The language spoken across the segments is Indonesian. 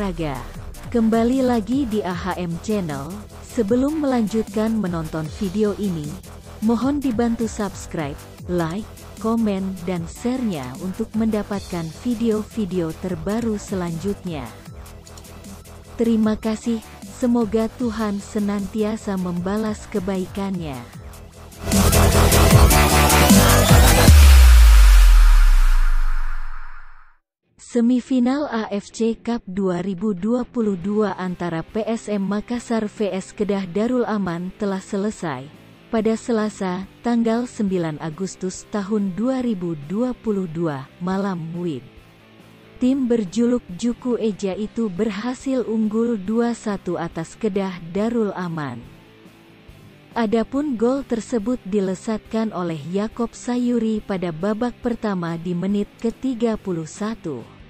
olahraga. Kembali lagi di AHM Channel. Sebelum melanjutkan menonton video ini, mohon dibantu subscribe, like, komen, dan share-nya untuk mendapatkan video-video terbaru selanjutnya. Terima kasih, semoga Tuhan senantiasa membalas kebaikannya. Semifinal AFC Cup 2022 antara PSM Makassar vs Kedah Darul Aman telah selesai pada Selasa, tanggal 9 Agustus tahun 2022 malam WIB. Tim berjuluk Juku Eja itu berhasil unggul 2-1 atas Kedah Darul Aman. Adapun gol tersebut dilesatkan oleh Yakob Sayuri pada babak pertama di menit ke-31.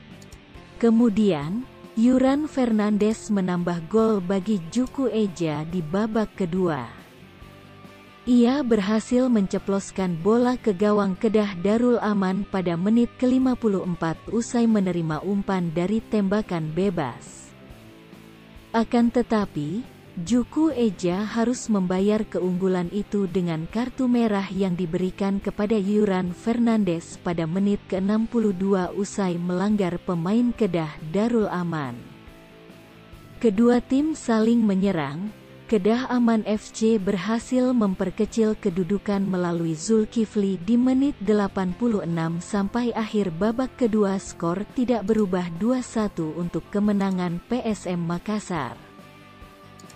Kemudian, Yuran Fernandes menambah gol bagi Juku Eja di babak kedua. Ia berhasil menceploskan bola ke gawang Kedah Darul Aman pada menit ke-54 usai menerima umpan dari tembakan bebas. Akan tetapi, Juku Eja harus membayar keunggulan itu dengan kartu merah yang diberikan kepada Yuran Fernandes pada menit ke-62 usai melanggar pemain Kedah Darul Aman. Kedua tim saling menyerang. Kedah Aman FC berhasil memperkecil kedudukan melalui Zulkifli di menit 86 sampai akhir babak kedua skor tidak berubah 2-1 untuk kemenangan PSM Makassar.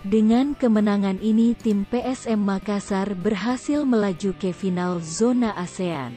Dengan kemenangan ini tim PSM Makassar berhasil melaju ke final zona ASEAN.